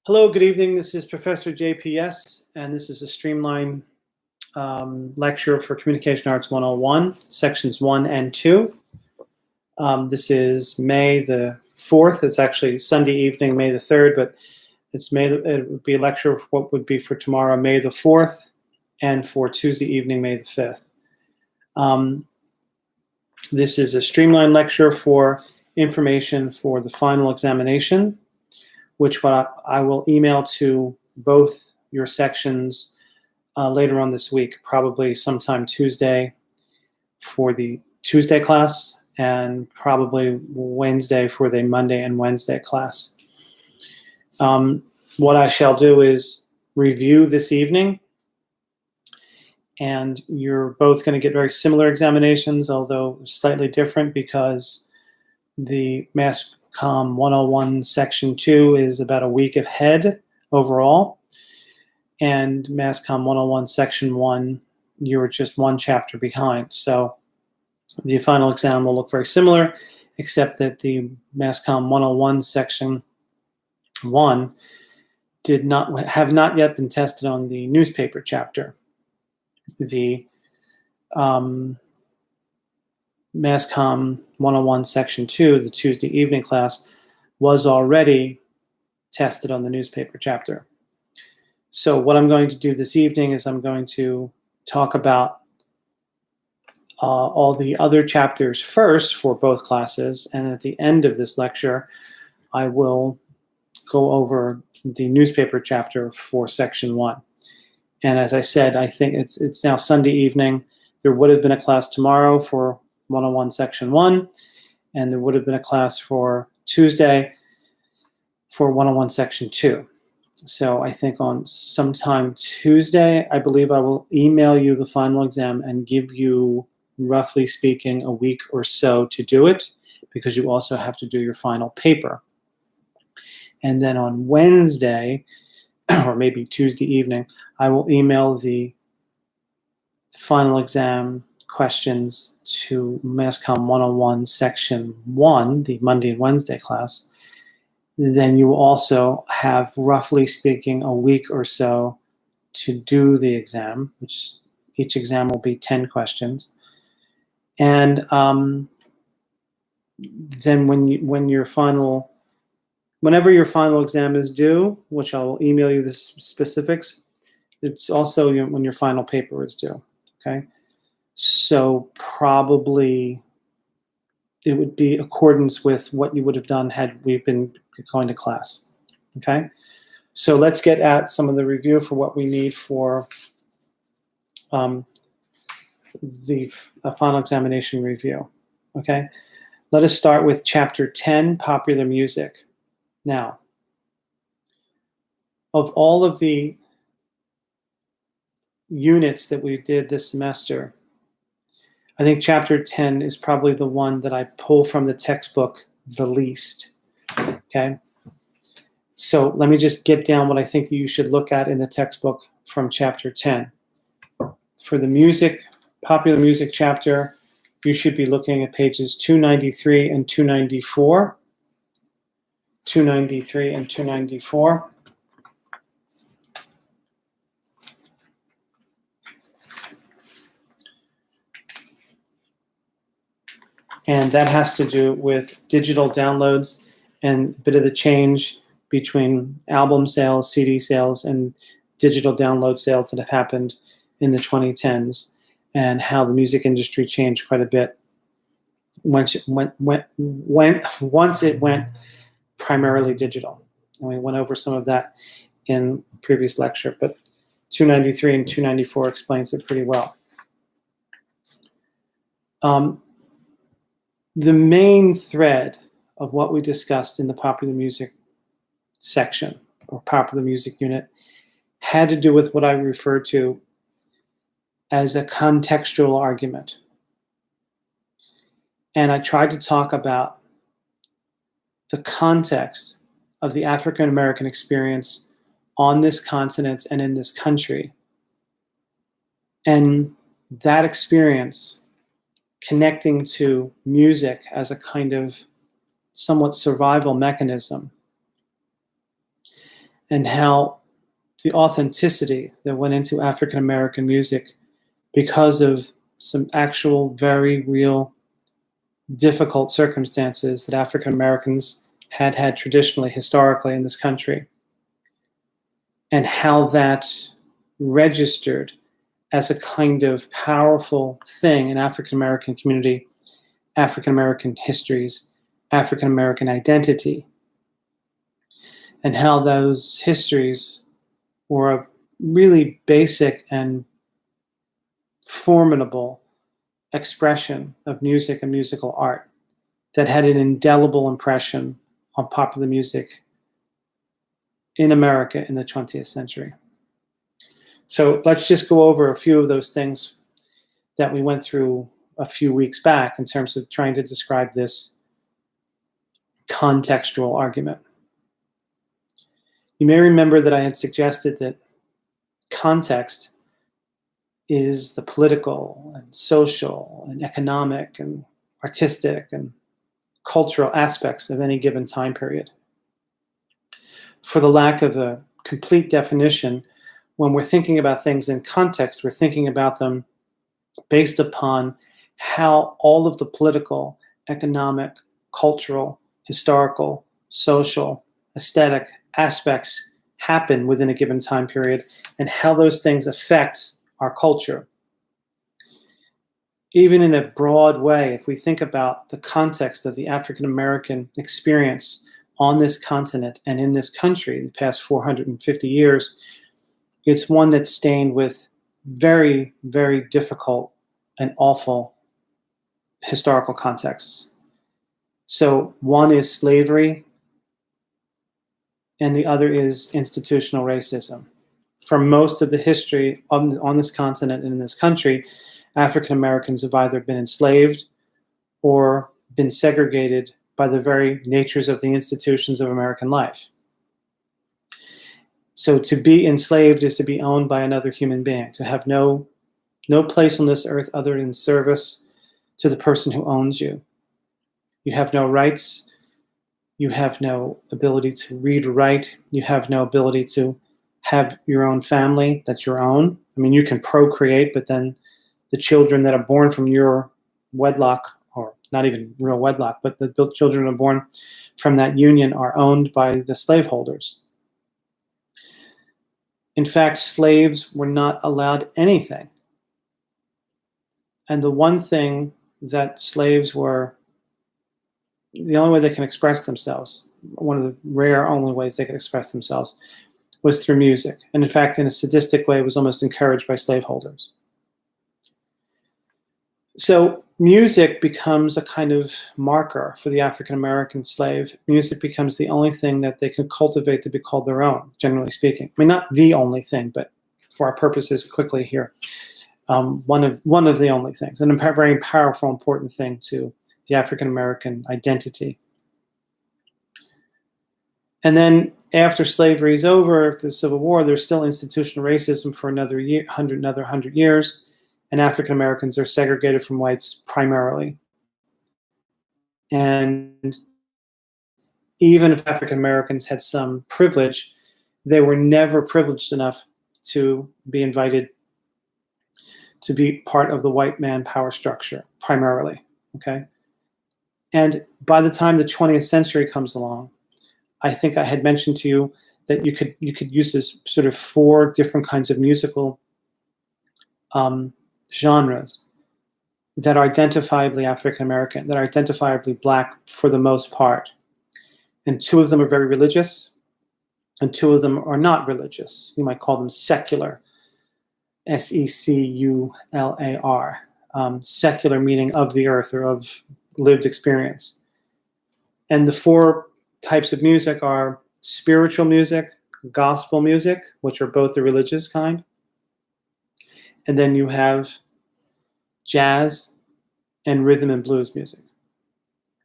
Hello, good evening. This is Professor JPS, and this is a streamline lecture for Communication Arts 101, sections 1 and 2. This is May the 4th. It's actually Sunday evening, May the 3rd, but it would be a lecture of what would be for tomorrow, May the 4th, and for Tuesday evening, May the 5th. This is a streamline lecture for information for the final examination, which I will email to both your sections later on this week, probably sometime Tuesday for the Tuesday class and probably Wednesday for the Monday and Wednesday class. What I shall do is review this evening, and you're both going to get very similar examinations, although slightly different because the Mass Comm 101 Section 2 is about a week ahead overall, and Mass Comm 101 Section 1, you're just one chapter behind. So the final exam will look very similar, except that the Mass Comm 101 Section 1 have not yet been tested on the newspaper chapter. The Mass Comm 101 Section 2, the Tuesday evening class, was already tested on the newspaper chapter. So what I'm going to do this evening is I'm going to talk about all the other chapters first for both classes, and at the end of this lecture, I will go over the newspaper chapter for Section 1. And as I said, I think it's now Sunday evening. There would have been a class tomorrow for 101 Section 1, and there would have been a class for Tuesday for 101 Section 2. So I think on sometime Tuesday, I believe I will email you the final exam and give you, roughly speaking, a week or so to do it, because you also have to do your final paper. And then on Wednesday, or maybe Tuesday evening, I will email the final exam questions to Mass Comm 101 Section 1, the Monday and Wednesday class. Then you will also have, roughly speaking, a week or so to do the exam, which each exam will be 10 questions. And then whenever your final exam is due, which I'll email you the specifics, it's also when your final paper is due, okay? So probably it would be accordance with what you would have done had we been going to class, okay? So let's get at some of the review for what we need for the final examination review, okay? Let us start with Chapter 10, Popular Music. Now, of all of the units that we did this semester, I think Chapter 10 is probably the one that I pull from the textbook the least, okay? So let me just get down what I think you should look at in the textbook from Chapter 10. For the popular music chapter, you should be looking at pages 293 and 294. 293 and 294. And that has to do with digital downloads and a bit of the change between album sales, CD sales, and digital download sales that have happened in the 2010s, and how the music industry changed quite a bit once it went primarily digital. And we went over some of that in previous lecture, but 293 and 294 explains it pretty well. The main thread of what we discussed in the popular music section, or popular music unit, had to do with what I refer to as a contextual argument. And I tried to talk about the context of the African American experience on this continent and in this country. And that experience connecting to music as a kind of somewhat survival mechanism, and how the authenticity that went into African American music because of some actual very real difficult circumstances that African Americans had traditionally, historically in this country, and how that registered as a kind of powerful thing in African American community, African American histories, African American identity, and how those histories were a really basic and formidable expression of music and musical art that had an indelible impression on popular music in America in the 20th century. So let's just go over a few of those things that we went through a few weeks back in terms of trying to describe this contextual argument. You may remember that I had suggested that context is the political and social and economic and artistic and cultural aspects of any given time period. For the lack of a complete definition, when we're thinking about things in context, we're thinking about them based upon how all of the political, economic, cultural, historical, social, aesthetic aspects happen within a given time period and how those things affect our culture. Even in a broad way, if we think about the context of the African American experience on this continent and in this country in the past 450 years, it's one that's stained with very, very difficult and awful historical contexts. So one is slavery, and the other is institutional racism. For most of the history on this continent and in this country, African Americans have either been enslaved or been segregated by the very natures of the institutions of American life. So to be enslaved is to be owned by another human being, to have no place on this earth other than service to the person who owns you. You have no rights. You have no ability to read or write. You have no ability to have your own family that's your own. I mean, you can procreate, but then the children that are born from your wedlock, or not even real wedlock, but the children that are born from that union are owned by the slaveholders. In fact, slaves were not allowed anything. And the one thing that slaves were, the only way they can express themselves, one of the rare only ways they could express themselves, was through music. And in fact, in a sadistic way, it was almost encouraged by slaveholders. So music becomes a kind of marker for the African American slave. Music becomes the only thing that they can cultivate to be called their own, generally speaking. I mean, not the only thing, but for our purposes quickly here, one of the only things, and a very powerful, important thing to the African American identity. And then after slavery is over, after the Civil War, there's still institutional racism for another 100 years. And African Americans are segregated from whites primarily. And even if African Americans had some privilege, they were never privileged enough to be invited to be part of the white man power structure, primarily, okay? And by the time the 20th century comes along, I think I had mentioned to you that you could use this sort of 4 different kinds of musical genres that are identifiably African American, that are identifiably Black for the most part. And 2 of them are very religious, and 2 of them are not religious. You might call them secular, secular, secular meaning of the earth or of lived experience. And the 4 types of music are spiritual music, gospel music, which are both the religious kind, and then you have jazz and rhythm and blues music.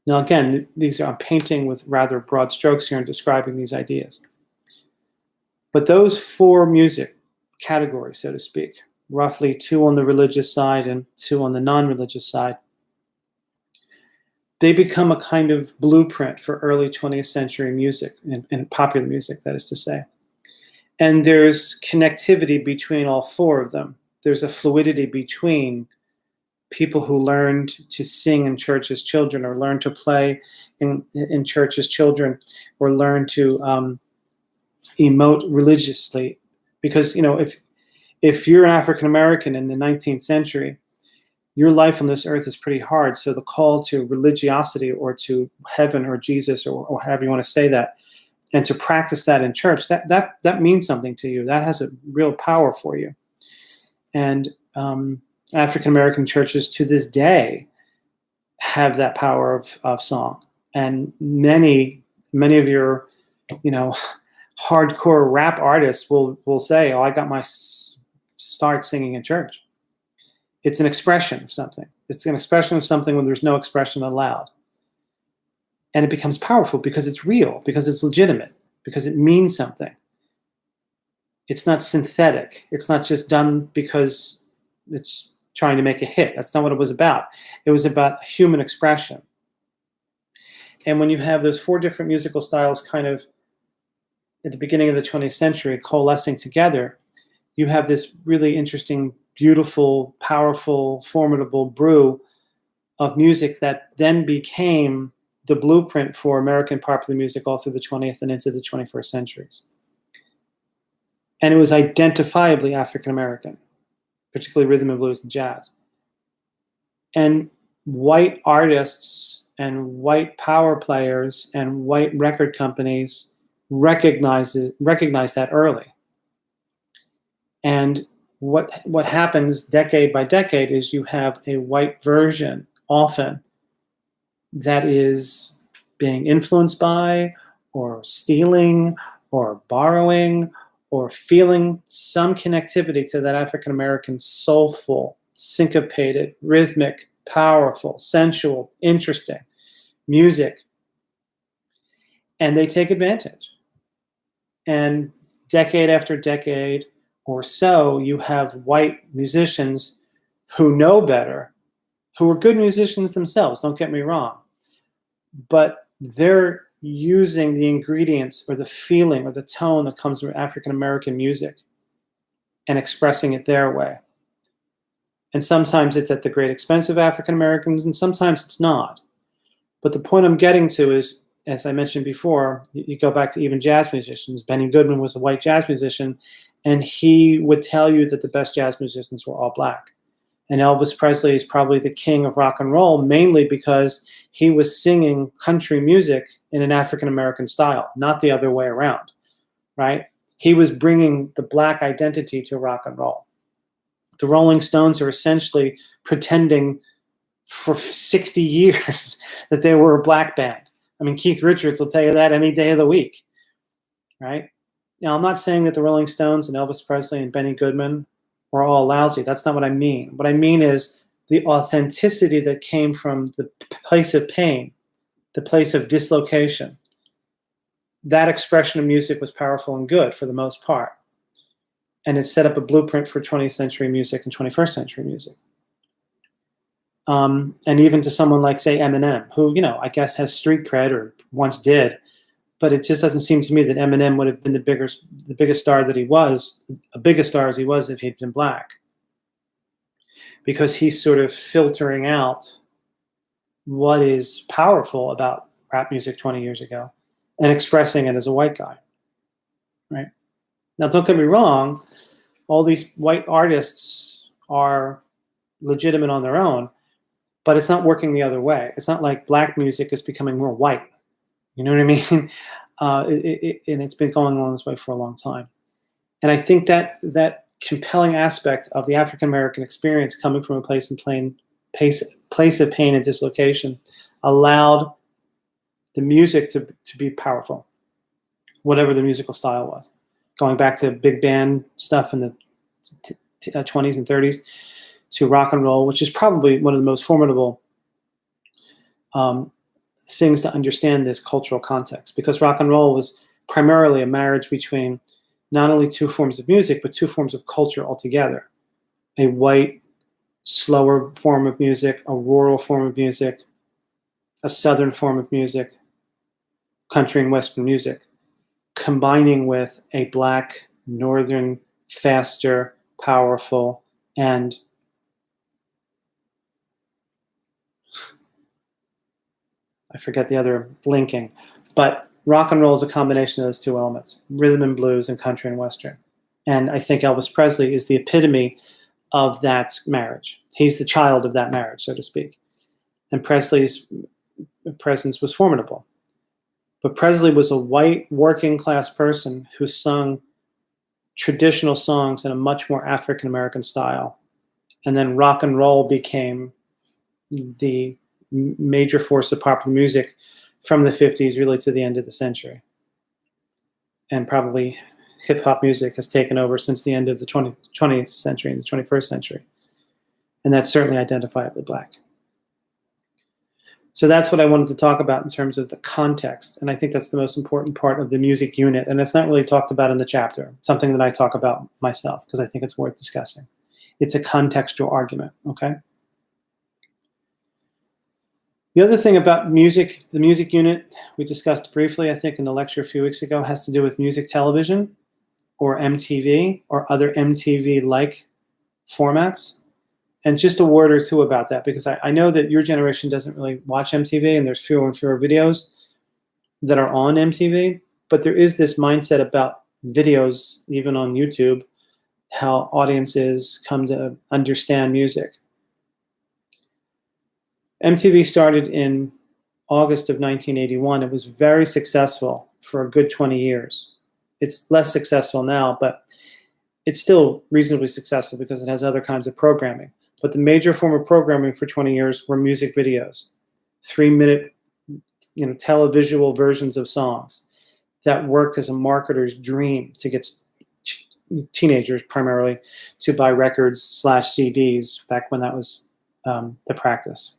Now again, these are painting with rather broad strokes here and describing these ideas. But those 4 music categories, so to speak, roughly 2 on the religious side and 2 on the non-religious side, they become a kind of blueprint for early 20th century music and popular music, that is to say. And there's connectivity between all four of them. There's a fluidity between people who learned to sing in church as children, or learn to play in church as children, or learn to emote religiously. Because, you know, if you're an African American in the 19th century, your life on this earth is pretty hard. So the call to religiosity, or to heaven or Jesus, or however you want to say that, and to practice that in church, that means something to you. That has a real power for you. And African American churches to this day have that power of song. And many of your, you know, hardcore rap artists will say, "Oh, I got my start singing in church." It's an expression of something. It's an expression of something when there's no expression allowed. And it becomes powerful because it's real, because it's legitimate, because it means something. It's not synthetic. It's not just done because it's trying to make a hit. That's not what it was about. It was about human expression. And when you have those four different musical styles kind of at the beginning of the 20th century coalescing together, you have this really interesting, beautiful, powerful, formidable brew of music that then became the blueprint for American popular music all through the 20th and into the 21st centuries. And it was identifiably African American, particularly rhythm and blues and jazz. And white artists and white power players and white record companies recognized that early. And what happens decade by decade is you have a white version often that is being influenced by, or stealing, or borrowing, or feeling some connectivity to that African American soulful, syncopated, rhythmic, powerful, sensual, interesting music. And they take advantage. And decade after decade or so, you have white musicians who know better, who are good musicians themselves, don't get me wrong, but they're using the ingredients or the feeling or the tone that comes from African American music and expressing it their way. And sometimes it's at the great expense of African Americans, and sometimes it's not. But the point I'm getting to is, as I mentioned before, you go back to even jazz musicians. Benny Goodman was a white jazz musician, and he would tell you that the best jazz musicians were all black. And Elvis Presley is probably the king of rock and roll, mainly because he was singing country music in an African American style, not the other way around, right? He was bringing the black identity to rock and roll. The Rolling Stones are essentially pretending for 60 years that they were a black band. I mean, Keith Richards will tell you that any day of the week, right? Now, I'm not saying that the Rolling Stones and Elvis Presley and Benny Goodman were all lousy. That's not what I mean. What I mean is the authenticity that came from the place of pain, the place of dislocation. That expression of music was powerful and good for the most part. And it set up a blueprint for 20th century music and 21st century music. And even to someone like, say, Eminem, who, you know, I guess has street cred, or once did, but it just doesn't seem to me that Eminem would have been the biggest star that he was, the biggest star as he was, if he'd been black. Because he's sort of filtering out what is powerful about rap music 20 years ago and expressing it as a white guy, right? Now, don't get me wrong, all these white artists are legitimate on their own, but it's not working the other way. It's not like black music is becoming more white. You know what I mean? And it's been going on this way for a long time. And I think that compelling aspect of the African American experience, coming from a place of pain and dislocation, allowed the music to be powerful, whatever the musical style was. Going back to big band stuff in the 20s and 30s, to rock and roll, which is probably one of the most formidable things to understand this cultural context, because rock and roll was primarily a marriage between not only two forms of music, but two forms of culture altogether. A white, slower form of music, a rural form of music, a southern form of music, country and western music, combining with a black northern, faster, powerful, and I forget the other linking, but rock and roll is a combination of those two elements, rhythm and blues and country and western. And I think Elvis Presley is the epitome of that marriage. He's the child of that marriage, so to speak. And Presley's presence was formidable. But Presley was a white working class person who sung traditional songs in a much more African American style. And then rock and roll became the major force of popular music from the 50s really to the end of the century. And probably hip hop music has taken over since the end of the 20th century and the 21st century. And that's certainly identifiably Black. So that's what I wanted to talk about in terms of the context. And I think that's the most important part of the music unit. And it's not really talked about in the chapter. It's something that I talk about myself because I think it's worth discussing. It's a contextual argument, okay? The other thing about music, the music unit, we discussed briefly, I think, in the lecture a few weeks ago, has to do with music television or MTV or other MTV-like formats. And just a word or two about that, because I know that your generation doesn't really watch MTV, and there's fewer and fewer videos that are on MTV, but there is this mindset about videos, even on YouTube, how audiences come to understand music. MTV started in August of 1981. It was very successful for a good 20 years. It's less successful now, but it's still reasonably successful because it has other kinds of programming. But the major form of programming for 20 years were music videos, 3-minute, televisual versions of songs that worked as a marketer's dream to get teenagers primarily to buy records/CDs back when that was the practice.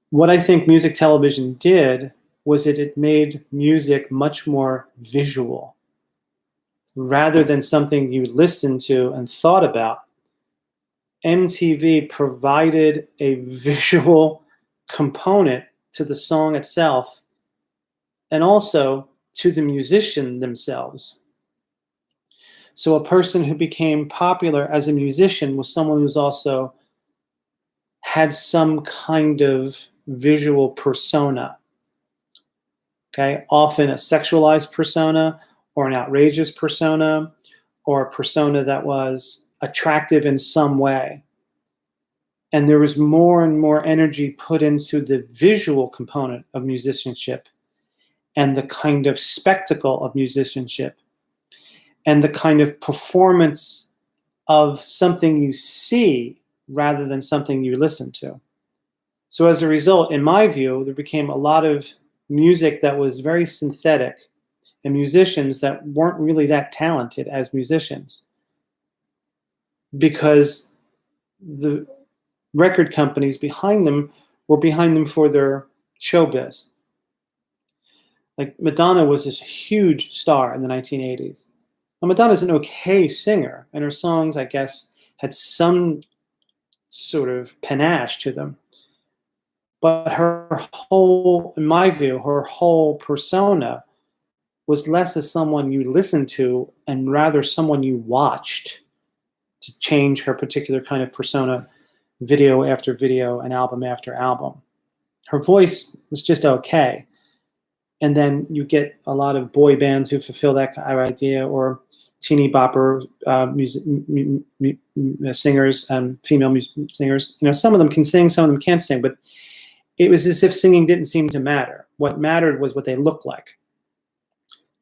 What I think music television did was it made music much more visual. Rather than something you listened to and thought about, MTV provided a visual component to the song itself and also to the musician themselves. So a person who became popular as a musician was someone who's also had some kind of visual persona. Okay, often a sexualized persona or an outrageous persona or a persona that was attractive in some way. And there was more and more energy put into the visual component of musicianship and the kind of spectacle of musicianship and the kind of performance of something you see rather than something you listen to. So as a result, in my view, there became a lot of music that was very synthetic and musicians that weren't really that talented as musicians because the record companies behind them were behind them for their showbiz. Like Madonna was this huge star in the 1980s. Now, Madonna's an okay singer, and her songs, I guess, had some sort of panache to them. But her whole, in my view, her whole persona was less as someone you listened to and rather someone you watched to change her particular kind of persona, video after video and album after album. Her voice was just okay. And then you get a lot of boy bands who fulfill that kind of idea, or teeny bopper singers and female singers. Some of them can sing, some of them can't sing, but it was as if singing didn't seem to matter. What mattered was what they looked like.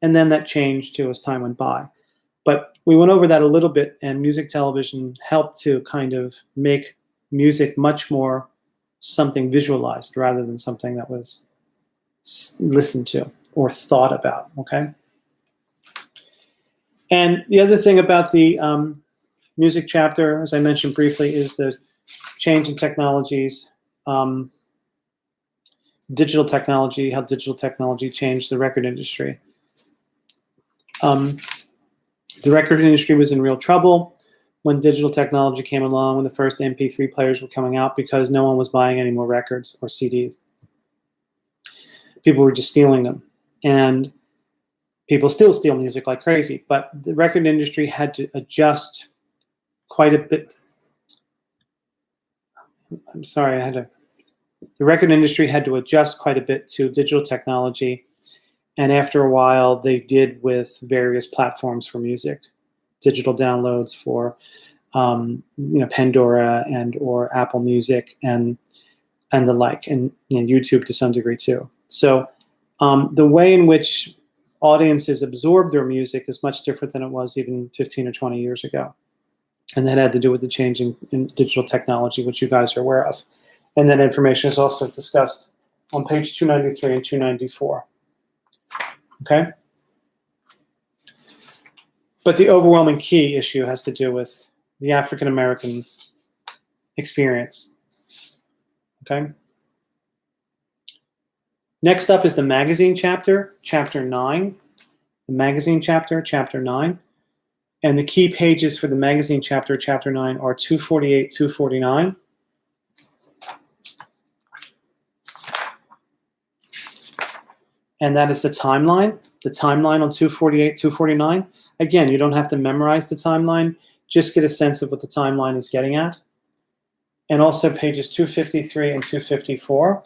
And then that changed too as time went by. But we went over that a little bit, and music television helped to kind of make music much more something visualized rather than something that was listened to or thought about, okay? And the other thing about the music chapter, as I mentioned briefly, is the change in technologies, digital technology, how digital technology changed the record industry. The record industry was in real trouble when digital technology came along, when the first MP3 players were coming out, because no one was buying any more records or CDs. People were just stealing them. And People still steal music like crazy, but the record industry had to adjust quite a bit. I'm sorry, the record industry had to adjust quite a bit to digital technology. And after a while, they did with various platforms for music, digital downloads for, Pandora and or Apple Music and the like, and YouTube to some degree too. So the way in which audiences absorb their music is much different than it was even 15 or 20 years ago. And that had to do with the change in digital technology, which you guys are aware of. And that information is also discussed on page 293 and 294. Okay? But the overwhelming key issue has to do with the African American experience. Okay? Next up is the magazine chapter, chapter 9. The magazine chapter, chapter 9. And the key pages for the magazine chapter, chapter 9 are 248, 249. And that is the timeline on 248, 249. Again, you don't have to memorize the timeline, just get a sense of what the timeline is getting at. And also pages 253 and 254.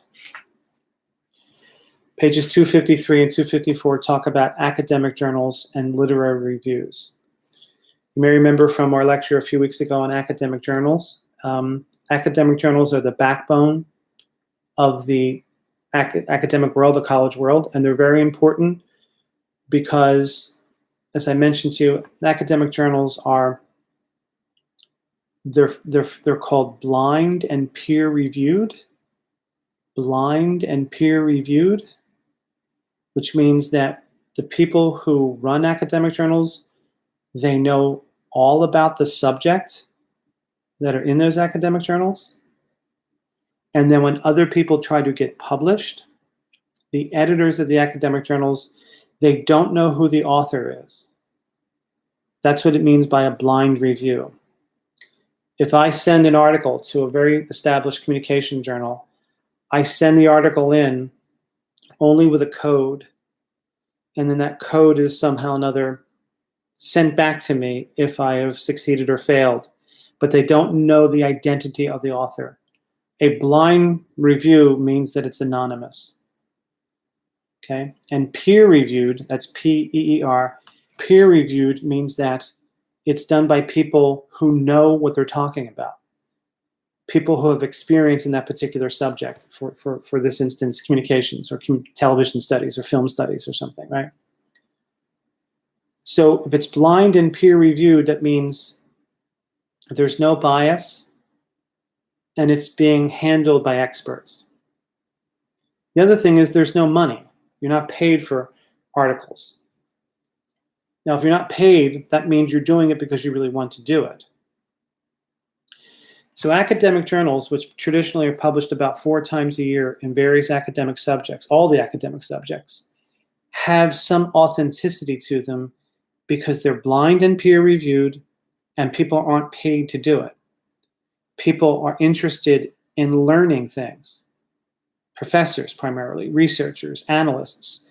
Pages 253 and 254 talk about academic journals and literary reviews. You may remember from our lecture a few weeks ago on academic journals. Academic journals are the backbone of the academic world, the college world, and they're very important because, as I mentioned to you, academic journals are they're called blind and peer reviewed. Blind and peer reviewed, which means that the people who run academic journals, they know all about the subject that are in those academic journals. And then when other people try to get published, the editors of the academic journals, they don't know who the author is. That's what it means by a blind review. If I send an article to a very established communication journal, I send the article in only with a code, and then that code is somehow or another sent back to me if I have succeeded or failed, but they don't know the identity of the author. A blind review means that it's anonymous. Okay? And peer-reviewed, that's P-E-E-R, peer-reviewed means that it's done by people who know what they're talking about. People who have experience in that particular subject, for this instance, communications or television studies or film studies or something, right? So if it's blind and peer-reviewed, that means there's no bias and it's being handled by experts. The other thing is there's no money. You're not paid for articles. Now, if you're not paid, that means you're doing it because you really want to do it. So academic journals, which traditionally are published about 4 times a year in various academic subjects, all the academic subjects, have some authenticity to them because they're blind and peer-reviewed, and people aren't paid to do it. People are interested in learning things. Professors primarily, researchers, analysts,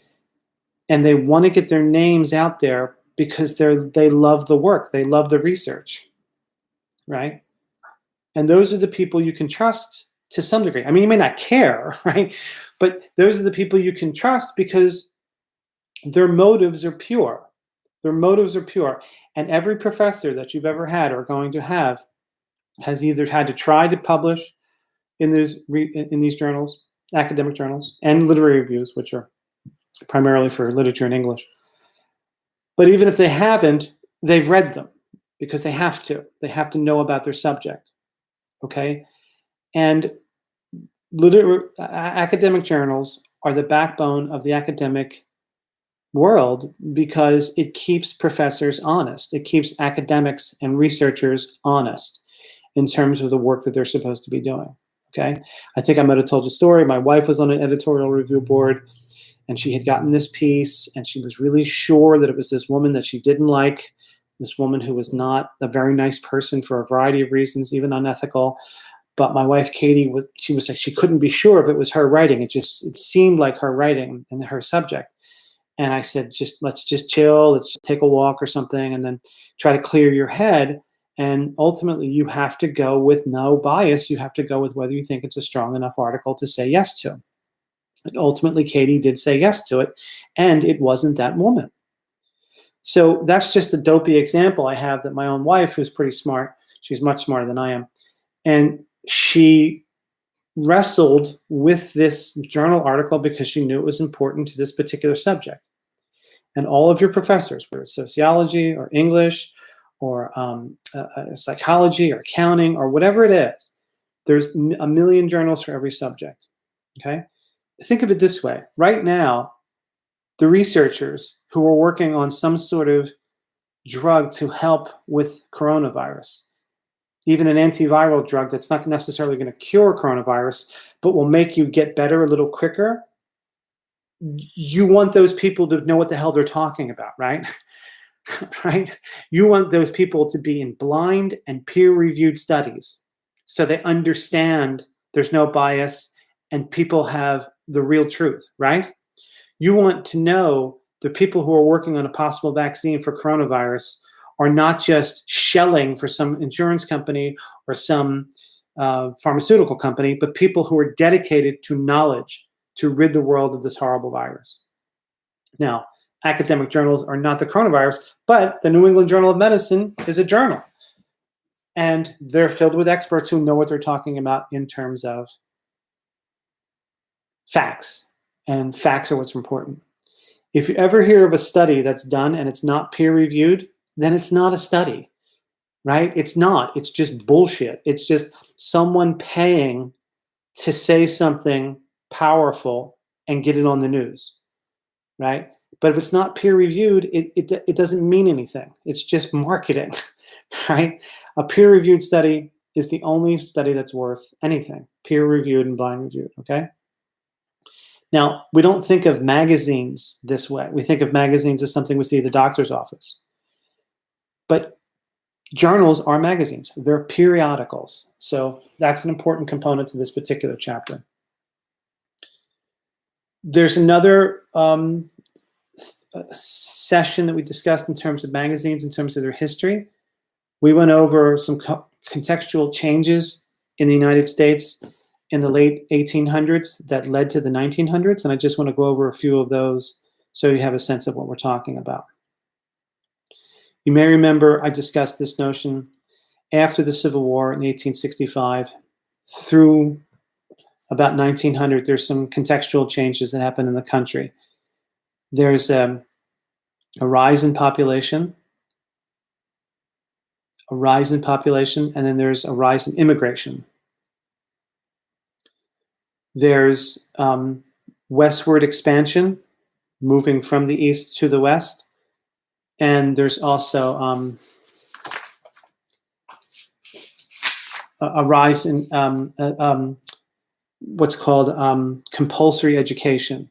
and they want to get their names out there because they love the work, they love the research, right? And those are the people you can trust to some degree. I mean, you may not care, right? But those are the people you can trust because their motives are pure. Their motives are pure. And every professor that you've ever had or going to have has either had to try to publish in these journals, academic journals, and literary reviews, which are primarily for literature in English. But even if they haven't, they've read them because they have to. They have to know about their subject. Okay? And academic journals are the backbone of the academic world because it keeps professors honest. It keeps academics and researchers honest in terms of the work that they're supposed to be doing. Okay? I think I might have told you a story. My wife was on an editorial review board, and she had gotten this piece, and she was really sure that it was this woman that she didn't like, this woman who was not a very nice person for a variety of reasons, even unethical. But my wife, Katie, she was like, she couldn't be sure if it was her writing. It seemed like her writing and her subject. And I said, let's just chill, let's take a walk or something, and then try to clear your head. And ultimately, you have to go with no bias. You have to go with whether you think it's a strong enough article to say yes to. And ultimately, Katie did say yes to it, and it wasn't that woman. So that's just a dopey example I have that my own wife, who's pretty smart, she's much smarter than I am, and she wrestled with this journal article because she knew it was important to this particular subject. And all of your professors, whether it's sociology or English or psychology or accounting or whatever it is, there's a million journals for every subject. Okay? Think of it this way. Right now, the researchers who are working on some sort of drug to help with coronavirus, even an antiviral drug that's not necessarily going to cure coronavirus, but will make you get better a little quicker, you want those people to know what the hell they're talking about, right? Right? You want those people to be in blind and peer-reviewed studies so they understand there's no bias and people have the real truth, right? You want to know the people who are working on a possible vaccine for coronavirus are not just shelling for some insurance company or some pharmaceutical company, but people who are dedicated to knowledge to rid the world of this horrible virus. Now, academic journals are not the coronavirus, but the New England Journal of Medicine is a journal. And they're filled with experts who know what they're talking about in terms of facts. And facts are what's important. If you ever hear of a study that's done and it's not peer-reviewed, then it's not a study, right? It's not. It's just bullshit. It's just someone paying to say something powerful and get it on the news, right? But if it's not peer-reviewed, it doesn't mean anything. It's just marketing, right? A peer-reviewed study is the only study that's worth anything, peer-reviewed and blind-reviewed, okay? Now, we don't think of magazines this way. We think of magazines as something we see at the doctor's office. But journals are magazines. They're periodicals. So that's an important component to this particular chapter. There's another session that we discussed in terms of magazines, in terms of their history. We went over some contextual changes in the United States in the late 1800s that led to the 1900s, and I just want to go over a few of those so you have a sense of what we're talking about. You may remember I discussed this notion after the Civil War in 1865 through about 1900. There's some contextual changes that happen in the country. There's a rise in population, and then there's a rise in immigration. There's westward expansion, moving from the east to the west. And there's also a rise in what's called compulsory education.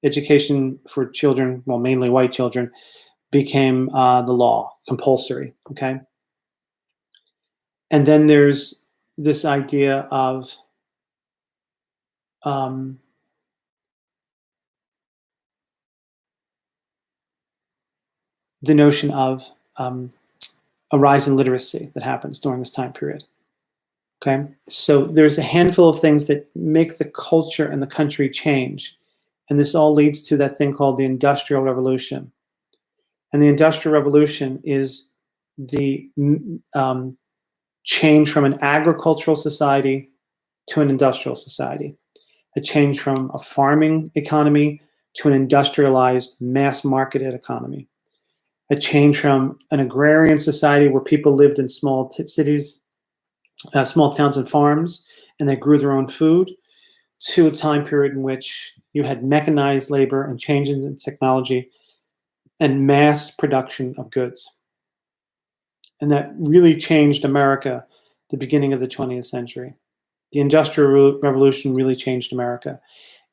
Education for children, well, mainly white children, became the law, compulsory, okay? And then there's this idea of the notion of a rise in literacy that happens during this time period. Okay, so there's a handful of things that make the culture and the country change, and this all leads to that thing called the Industrial Revolution. And the Industrial Revolution is the change from an agricultural society to an industrial society, a change from a farming economy to an industrialized, mass-marketed economy, a change from an agrarian society where people lived in small cities, small towns and farms, and they grew their own food, to a time period in which you had mechanized labor and changes in technology and mass production of goods. And that really changed America at the beginning of the 20th century. The Industrial Revolution really changed America.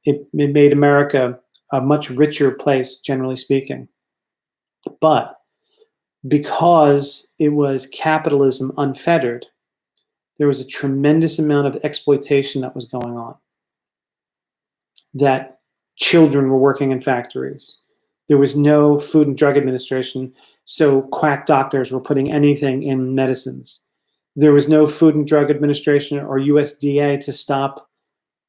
It made America a much richer place, generally speaking. But because it was capitalism unfettered, there was a tremendous amount of exploitation that was going on. That children were working in factories, There was no Food and Drug Administration, so quack doctors were putting anything in medicines. There was no Food and Drug Administration or USDA to stop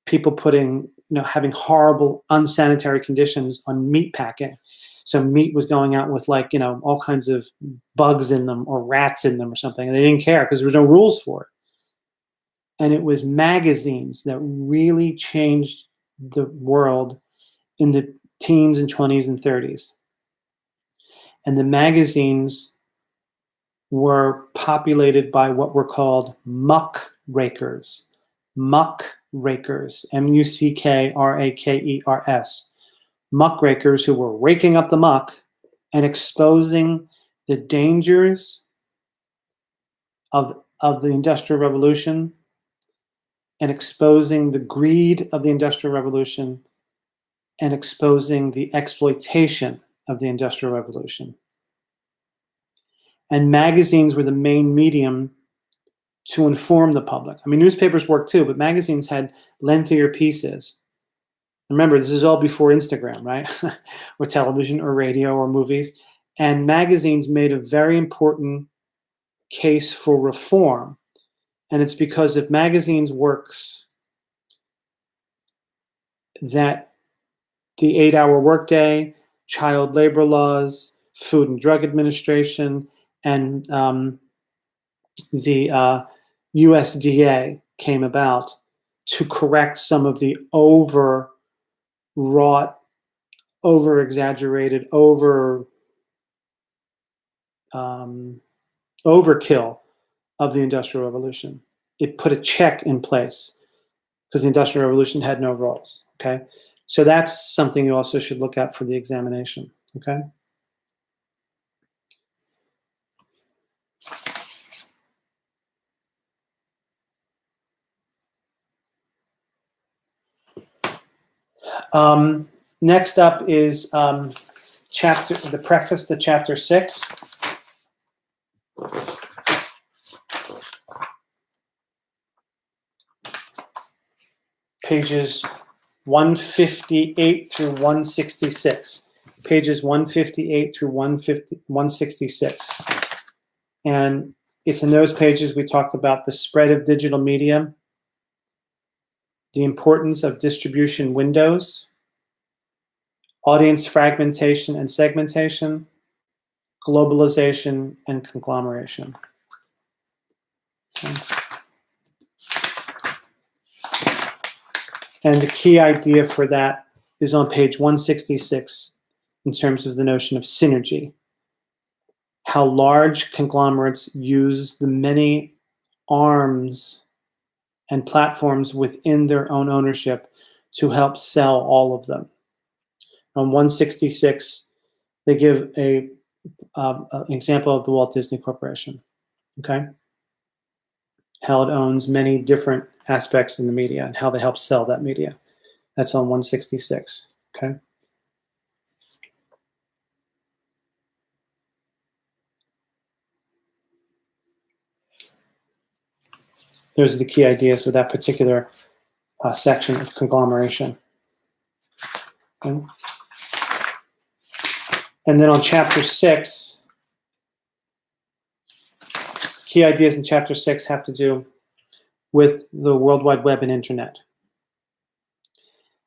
people putting, having horrible unsanitary conditions on meat packing. So meat was going out with all kinds of bugs in them or rats in them or something, and they didn't care because there was no rules for it. And it was magazines that really changed the world in the teens and 20s and 30s. And the magazines were populated by what were called muckrakers. Muckrakers, Muckrakers. Muckrakers who were raking up the muck and exposing the dangers of the Industrial Revolution and exposing the greed of the Industrial Revolution and exposing the exploitation of the Industrial Revolution. And magazines were the main medium to inform the public. I mean, newspapers worked too, but magazines had lengthier pieces. Remember, this is all before Instagram, right? Or television or radio or movies. And magazines made a very important case for reform. And it's because of magazines' works that the 8-hour workday, child labor laws, Food and Drug Administration, and the USDA came about to correct some of the overwrought, over-exaggerated, overkill of the Industrial Revolution. It put a check in place because the Industrial Revolution had no rules, okay? So that's something you also should look at for the examination, okay? Next up is the preface to chapter 6. Pages 158 through 166. Pages 158 through 166. And it's in those pages we talked about the spread of digital media, the importance of distribution windows, audience fragmentation and segmentation, globalization and conglomeration. Okay. And the key idea for that is on page 166 in terms of the notion of synergy. How large conglomerates use the many arms and platforms within their own ownership to help sell all of them. On 166, they give an example of the Walt Disney Corporation, okay? How it owns many different aspects in the media and how they help sell that media. That's on 166, okay? Those are the key ideas with that particular section of conglomeration. Okay. And then on chapter 6, key ideas in chapter 6 have to do with the World Wide Web and Internet.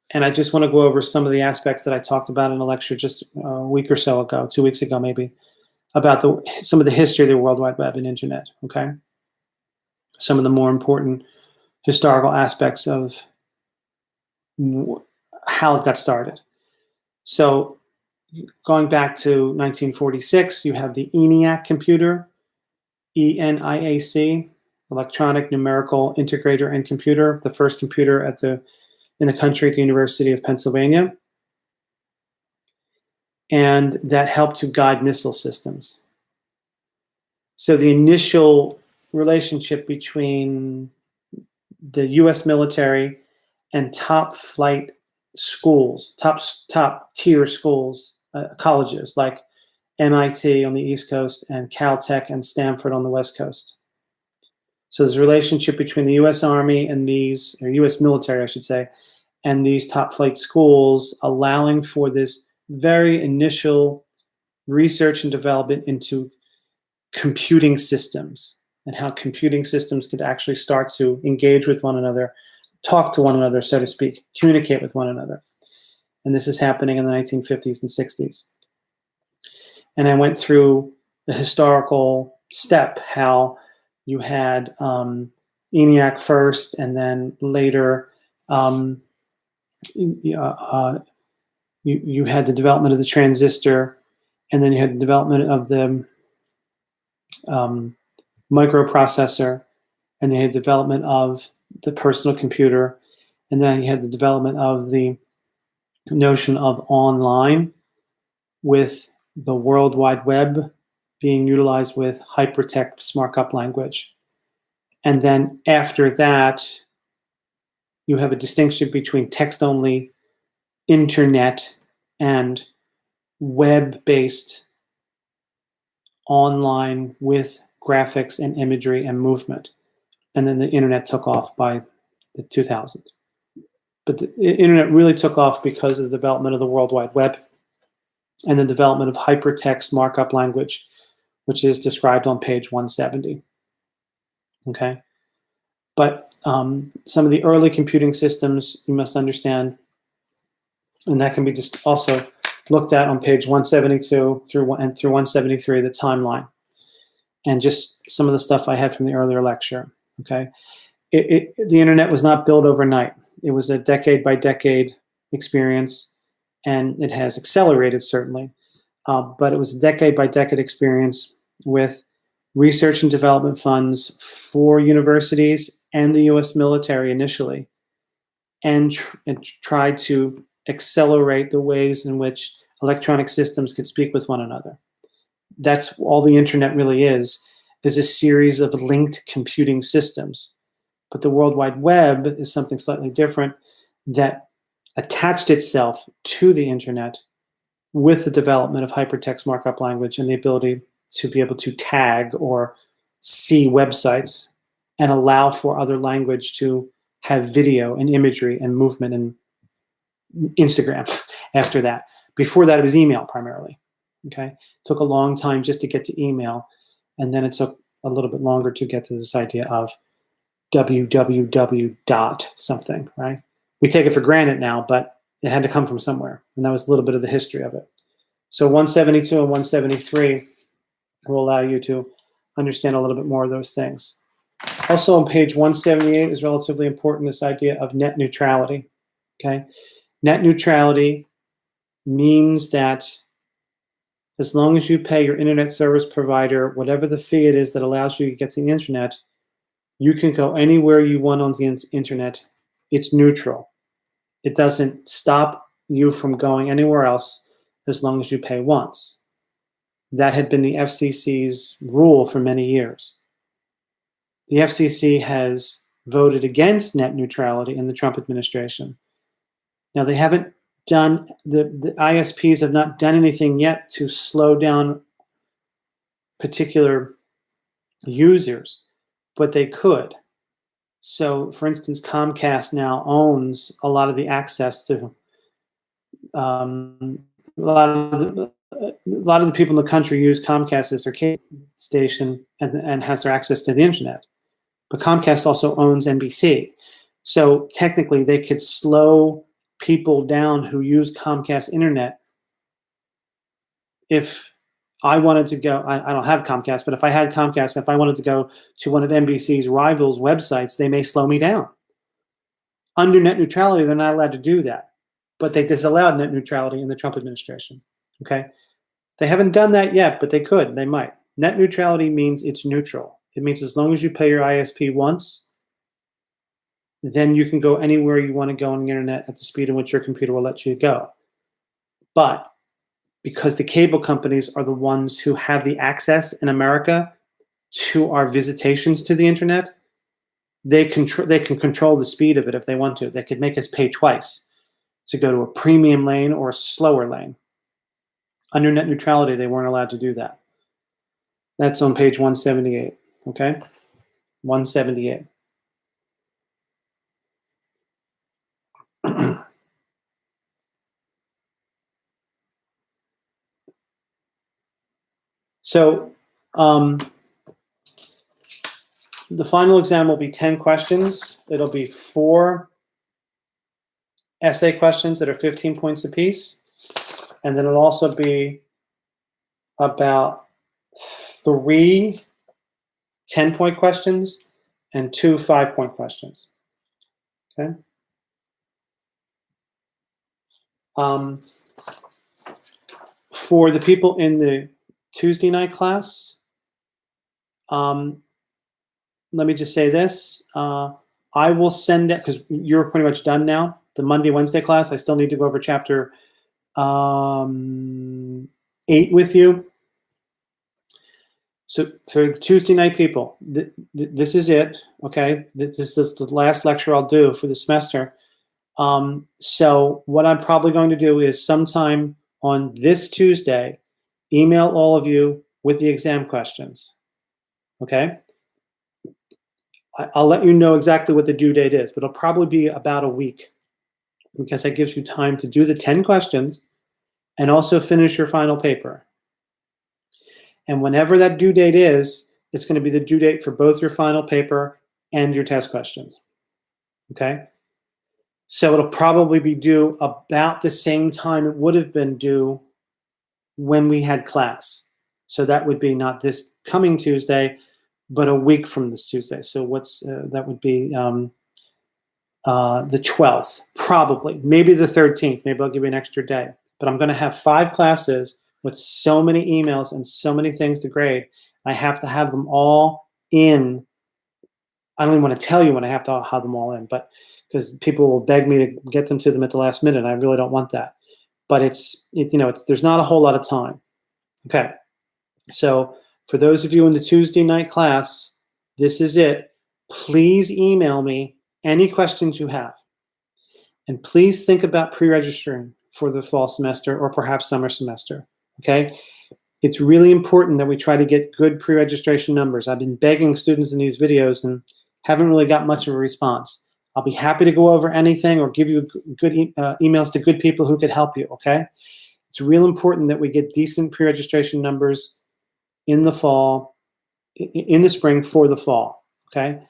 And I just want to go over some of the aspects that I talked about in a lecture just a week or so ago, 2 weeks ago maybe, about some of the history of the World Wide Web and Internet, okay? Some of the more important historical aspects of how it got started. So going back to 1946, you have the ENIAC computer, ENIAC, Electronic Numerical Integrator and Computer, the first computer in the country at the University of Pennsylvania. And that helped to guide missile systems. So the initial relationship between the US military and top flight schools, top tier schools, colleges like MIT on the East Coast and Caltech and Stanford on the West Coast. So there's a relationship between the US Army and these, or US military, I should say, and these top flight schools, allowing for this very initial research and development into computing systems and how computing systems could actually start to engage with one another, talk to one another, so to speak, communicate with one another. And this is happening in the 1950s and 60s. And I went through the historical step, how you had ENIAC first, and then later you had the development of the transistor, and then you had the development of the microprocessor, and you had development of the personal computer, and then you had the development of the notion of online, with the World Wide Web being utilized with hypertext markup language. And then after that, you have a distinction between text-only internet and web-based online with graphics and imagery and movement. And then the internet took off by the 2000s. But the internet really took off because of the development of the World Wide Web and the development of hypertext markup language, which is described on page 170. Okay? But some of the early computing systems, you must understand, and that can be just also looked at on page 172 through 173, the timeline, and just some of the stuff I had from the earlier lecture. Okay? The internet was not built overnight. It was a decade by decade experience, and it has accelerated certainly, but it was a decade by decade experience with research and development funds for universities and the U.S. military initially, and tried to accelerate the ways in which electronic systems could speak with one another. That's all the internet really is a series of linked computing systems. But the World Wide Web is something slightly different that attached itself to the internet with the development of hypertext markup language and the ability to be able to tag or see websites and allow for other language to have video and imagery and movement, and Instagram after that. Before that, it was email primarily. Okay, it took a long time just to get to email, and then it took a little bit longer to get to this idea of www dot something, right? We take it for granted now, but it had to come from somewhere, and that was a little bit of the history of it. So 172 and 173 will allow you to understand a little bit more of those things. Also on page 178 is relatively important, this idea of net neutrality. Okay, net neutrality means that as long as you pay your internet service provider whatever the fee it is that allows you to get to the internet, you can go anywhere you want on the internet. It's neutral. It doesn't stop you from going anywhere else as long as you pay once. That had been the FCC's rule for many years. The FCC has voted against net neutrality in the Trump administration. Now, they haven't done, the ISPs have not done anything yet to slow down particular users, but they could. So, for instance, Comcast now owns a lot of the access to a lot of the people in the country use Comcast as their cable station and has their access to the internet. But Comcast also owns NBC. So technically, they could slow people down who use Comcast internet. If I wanted to go, I don't have Comcast, but if I had Comcast, if I wanted to go to one of NBC's rivals' websites, they may slow me down. Under net neutrality, they're not allowed to do that. But they disallowed net neutrality in the Trump administration. Okay? They haven't done that yet, but they could. They might. Net neutrality means it's neutral. It means as long as you pay your ISP once, then you can go anywhere you want to go on the internet at the speed in which your computer will let you go. But because the cable companies are the ones who have the access in America to our visitations to the internet, they can control the speed of it if they want to. They could make us pay twice to go to a premium lane or a slower lane. Under net neutrality, they weren't allowed to do that. That's on page 178, okay? 178. So the final exam will be 10 questions. It'll be 4 essay questions that are 15 points apiece. And then it'll also be about 3 10-point questions and 2 5-point questions. Okay. For the people in the Tuesday night class, let me just say this. I will send it, because you're pretty much done now. The Monday, Wednesday class, I still need to go over chapter 8 with you. So for the Tuesday night people, this is it, okay? This is the last lecture I'll do for the semester. So what I'm probably going to do is sometime on this Tuesday, email all of you with the exam questions, okay? I'll let you know exactly what the due date is, but it'll probably be about a week, because that gives you time to do the 10 questions and also finish your final paper. And whenever that due date is, it's going to be the due date for both your final paper and your test questions, okay? So it'll probably be due about the same time it would have been due when we had class. So that would be not this coming Tuesday, but a week from this Tuesday. So that would be the 12th, probably, maybe the 13th. Maybe I'll give you an extra day. But I'm going to have 5 classes with so many emails and so many things to grade. I have to have them all in. I don't even want to tell you when I have to have them all in, but because people will beg me to get them to them at the last minute. I really don't want that. But there's not a whole lot of time. Okay. So for those of you in the Tuesday night class, this is it. Please email me any questions you have. And please think about pre-registering for the fall semester or perhaps summer semester, okay? It's really important that we try to get good pre-registration numbers. I've been begging students in these videos and haven't really got much of a response. I'll be happy to go over anything or give you good emails to good people who could help you, okay? It's real important that we get decent pre-registration numbers in the fall, in the spring for the fall, okay?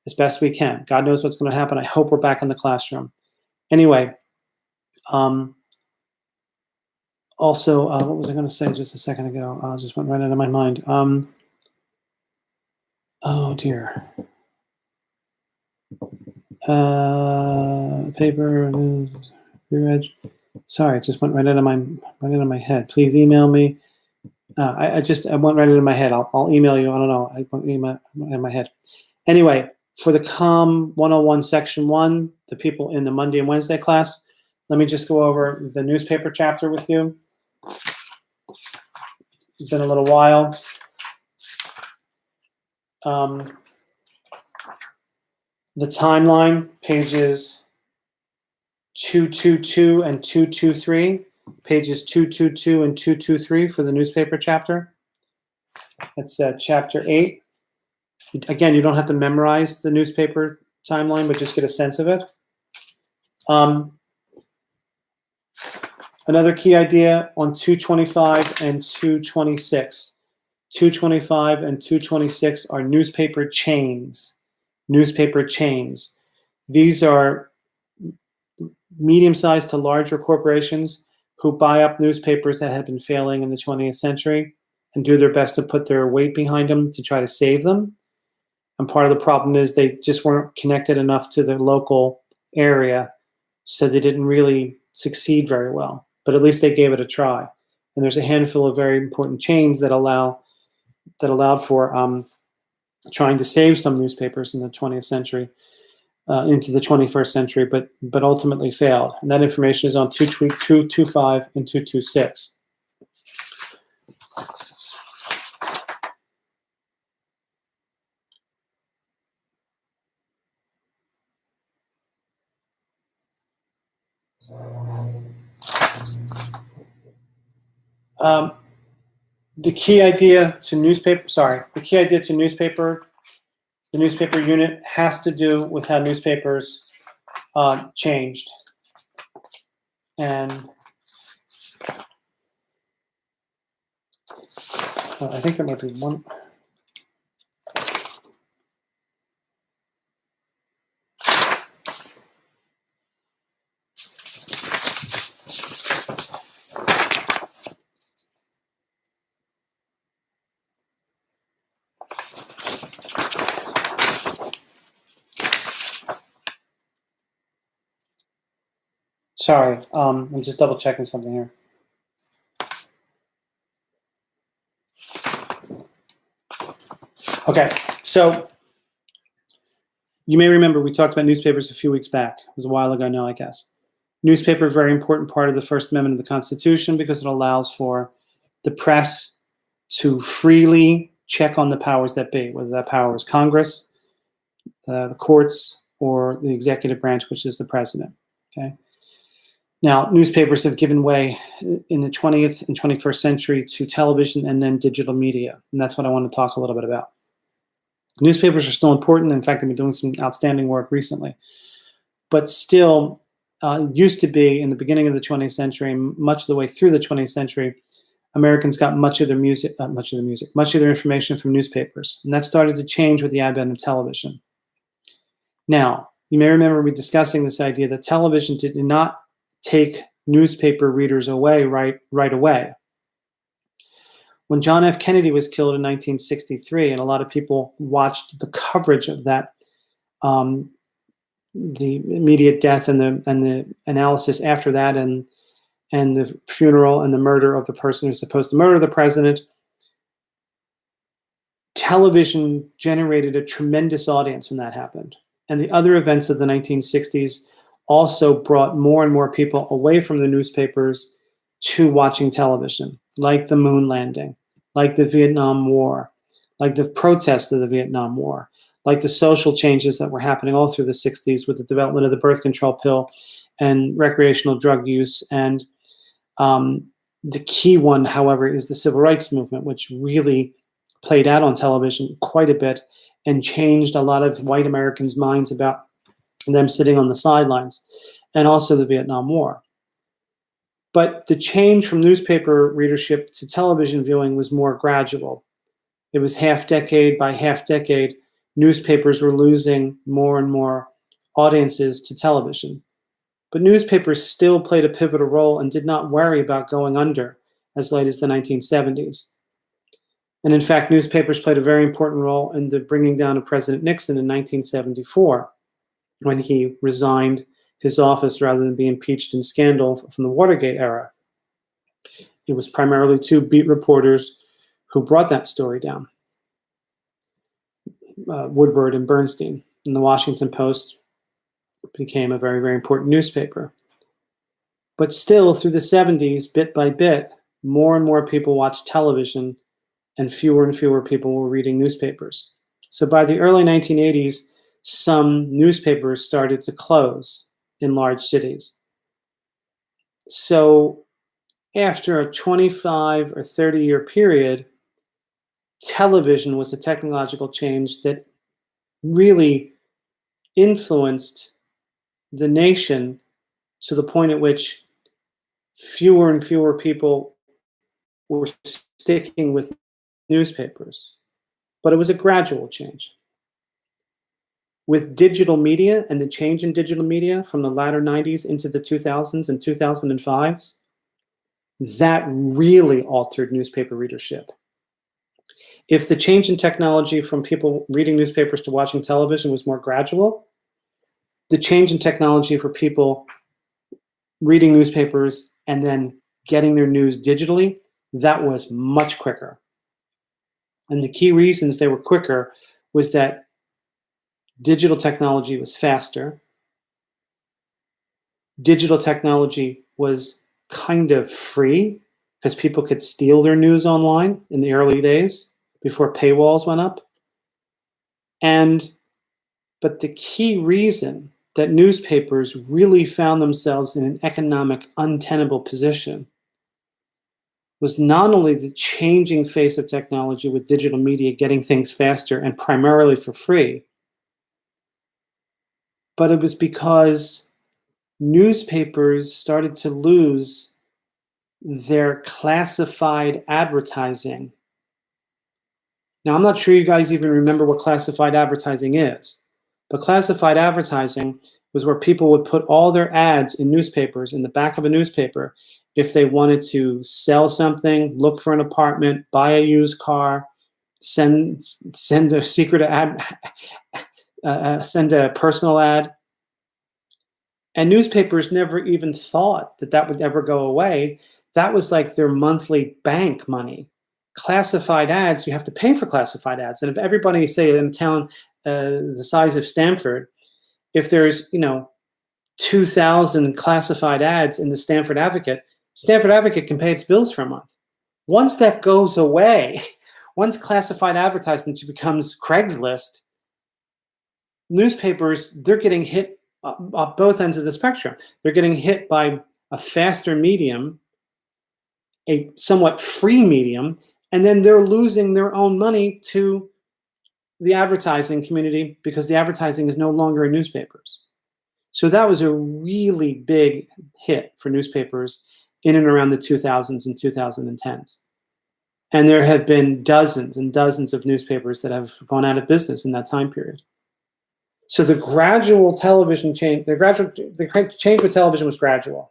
As best we can. God knows what's going to happen. I hope we're back in the classroom. Anyway, also, what was I going to say just a second ago? Just went right out of my mind. Oh dear. Paper, pre-reg. Sorry, it just went right out of my head. Please email me. I went right into my head. I'll email you. I don't know. I went in my head. Anyway, for the COM 101 Section 1, the people in the Monday and Wednesday class, let me just go over the newspaper chapter with you. It's been a little while. The timeline, pages 222 and 223, pages 222 and 223 for the newspaper chapter. That's chapter 8. Again, you don't have to memorize the newspaper timeline, but just get a sense of it. Another key idea on 225 and 226. 225 and 226 are newspaper chains. Newspaper chains. These are medium-sized to larger corporations who buy up newspapers that have been failing in the 20th century and do their best to put their weight behind them to try to save them. And part of the problem is they just weren't connected enough to their local area, so they didn't really succeed very well. But at least they gave it a try. And there's a handful of very important chains that allowed for trying to save some newspapers in the 20th century into the 21st century, but ultimately failed. And that information is on 225 and 226. The key idea to the newspaper unit has to do with how newspapers changed. And I think there might be one. Sorry, I'm just double checking something here. Okay, so you may remember we talked about newspapers a few weeks back. It was a while ago now, I guess. Newspaper is a very important part of the First Amendment of the Constitution because it allows for the press to freely check on the powers that be, whether that power is Congress, the courts, or the executive branch, which is the president. Okay. Now, newspapers have given way in the 20th and 21st century to television and then digital media, and that's what I want to talk a little bit about. Newspapers are still important. In fact, they've been doing some outstanding work recently, but still used to be in the beginning of the 20th century, much of the way through the 20th century, Americans got much of their information from newspapers, and that started to change with the advent of television. Now, you may remember me discussing this idea that television did not take newspaper readers away right away. When John F. Kennedy was killed in 1963, and a lot of people watched the coverage of that, the immediate death and the analysis after that, and the funeral and the murder of the person who's supposed to murder the president, television generated a tremendous audience when that happened. And the other events of the 1960s also brought more and more people away from the newspapers to watching television, like the moon landing, like the Vietnam War, like the protests of the Vietnam War, like the social changes that were happening all through the 60s with the development of the birth control pill and recreational drug use. And the key one, however, is the civil rights movement, which really played out on television quite a bit and changed a lot of white Americans' minds about them sitting on the sidelines, and also the Vietnam War. But the change from newspaper readership to television viewing was more gradual. It was half decade by half decade, newspapers were losing more and more audiences to television. But newspapers still played a pivotal role and did not worry about going under as late as the 1970s. And in fact, newspapers played a very important role in the bringing down of President Nixon in 1974, when he resigned his office rather than be impeached in scandal from the Watergate era. It was primarily two beat reporters who brought that story down, Woodward and Bernstein. And the Washington Post became a very, very important newspaper. But still, through the 70s, bit by bit, more and more people watched television and fewer people were reading newspapers. So by the early 1980s, some newspapers started to close in large cities. So after a 25 or 30-year period, television was a technological change that really influenced the nation to the point at which fewer and fewer people were sticking with newspapers. But it was a gradual change. With digital media and the change in digital media from the latter 90s into the 2000s and 2005s, that really altered newspaper readership. If the change in technology from people reading newspapers to watching television was more gradual, the change in technology for people reading newspapers and then getting their news digitally, that was much quicker. And the key reasons they were quicker was that digital technology was faster. Digital technology was kind of free because people could steal their news online in the early days before paywalls went up. But the key reason that newspapers really found themselves in an economic untenable position was not only the changing face of technology with digital media getting things faster and primarily for free, but it was because newspapers started to lose their classified advertising Now, I'm not sure you guys even remember what classified advertising is, but classified advertising was where people would put all their ads in newspapers in the back of a newspaper if they wanted to sell something, look for an apartment, buy a used car, send a secret ad, send a personal ad. And newspapers never even thought that that would ever go away. That was like their monthly bank money. Classified ads, you have to pay for classified ads. And if everybody, say in a town the size of Stanford, if there's 2,000 classified ads in the Stanford Advocate can pay its bills for a month. Once that goes away, once classified advertisement becomes Craigslist, newspapers, they're getting hit at both ends of the spectrum. They're getting hit by a faster medium, a somewhat free medium, and then they're losing their own money to the advertising community because the advertising is no longer in newspapers. So that was a really big hit for newspapers in and around the 2000s and 2010s. And there have been dozens and dozens of newspapers that have gone out of business in that time period. So the gradual television change, the change with television was gradual.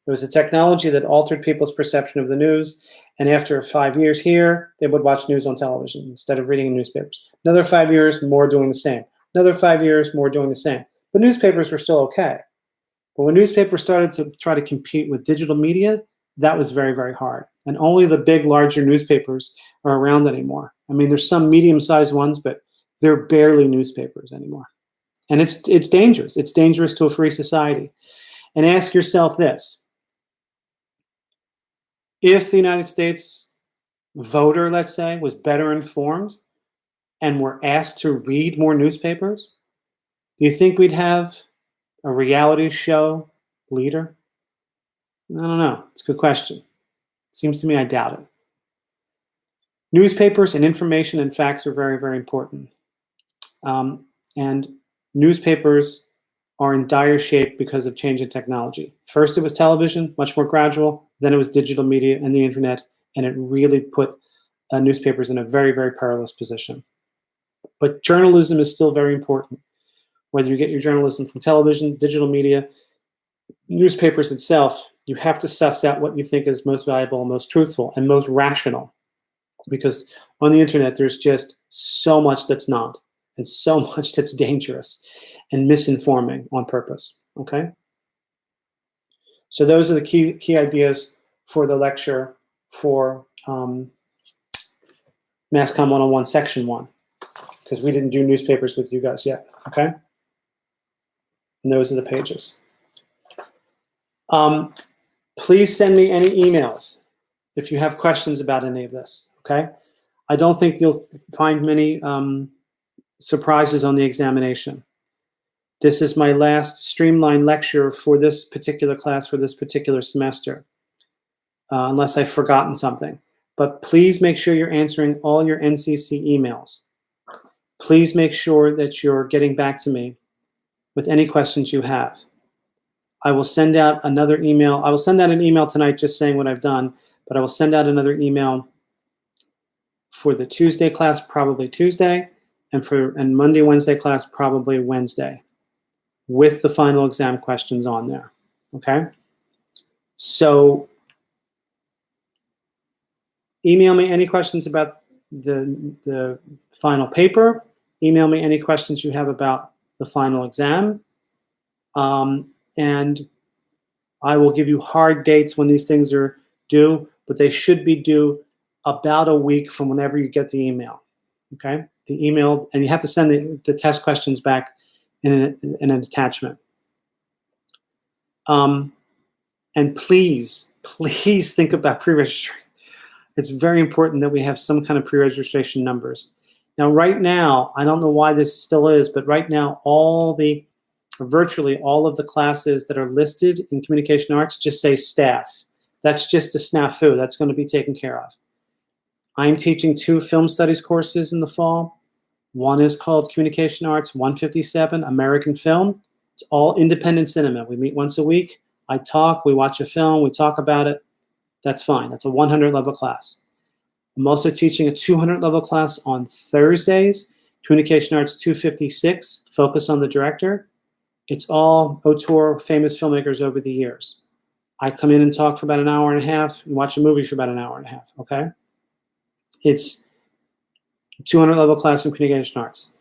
It was a technology that altered people's perception of the news. And after 5 years here, they would watch news on television instead of reading in newspapers. Another 5 years, more doing the same. Another 5 years, more doing the same. But newspapers were still okay. But when newspapers started to try to compete with digital media, that was very, very hard. And only the big, larger newspapers are around anymore. I mean, there's some medium-sized ones, but they're barely newspapers anymore. And it's dangerous. It's dangerous to a free society. And ask yourself this. If the United States voter, let's say, was better informed and were asked to read more newspapers, do you think we'd have a reality show leader? I don't know. It's a good question. It seems to me I doubt it. Newspapers and information and facts are very, very important. And newspapers are in dire shape because of change in technology. First, it was television, much more gradual. Then it was digital media and the internet, and it really put newspapers in a very, very perilous position. But journalism is still very important. Whether you get your journalism from television, digital media, newspapers itself, you have to suss out what you think is most valuable, most truthful, and most rational. Because on the internet, there's just so much that's not, and so much that's dangerous and misinforming on purpose, okay? So those are the key ideas for the lecture for Mass Comm 101, Section 1, because we didn't do newspapers with you guys yet, okay? And those are the pages. Please send me any emails if you have questions about any of this, okay? I don't think you'll find many surprises on the examination. This is my last streamlined lecture for this particular class, for this particular semester, unless I've forgotten something. But please make sure you're answering all your NCC emails. Please make sure that you're getting back to me with any questions you have. I will send out another email. I will send out an email tonight just saying what I've done, but I will send out another email for the Tuesday class, probably Tuesday, and Monday, Wednesday class, probably Wednesday, with the final exam questions on there, okay? So email me any questions about the final paper. Email me any questions you have about the final exam. And I will give you hard dates when these things are due, but they should be due about a week from whenever you get the email, okay? The email, and you have to send the test questions back in an attachment. And please think about pre-registering. It's very important that we have some kind of pre-registration numbers. Now, right now, I don't know why this still is, but right now, virtually all of the classes that are listed in communication arts just say staff. That's just a snafu. That's going to be taken care of. I'm teaching 2 film studies courses in the fall. One is called Communication Arts 157, American Film. It's all independent cinema. We meet once a week. I talk, we watch a film, we talk about it. That's fine. That's a 100 level class. I'm also teaching a 200 level class on Thursdays, Communication Arts 256, Focus on the Director. It's all auteur, famous filmmakers over the years. I come in and talk for about an hour and a half and watch a movie for about an hour and a half, okay? It's 200 level class in Communication Arts.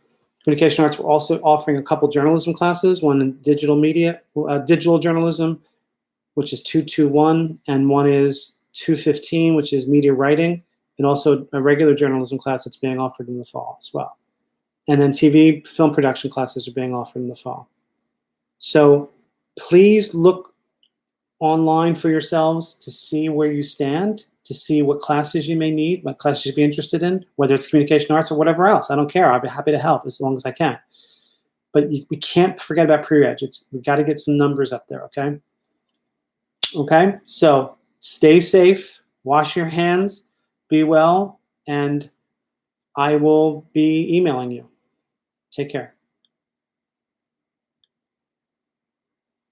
Communication Arts, we're also offering a couple journalism classes, one in digital media, digital journalism, which is 221, and one is 215, which is media writing, and also a regular journalism class that's being offered in the fall as well. And then TV film production classes are being offered in the fall. So please look online for yourselves to see where you stand, to see what classes you may need, what classes you'd be interested in, whether it's communication arts or whatever else. I don't care. I'll be happy to help as long as I can. But we can't forget about pre-reg. We've got to get some numbers up there, okay? Okay, so stay safe, wash your hands, be well, and I will be emailing you. Take care.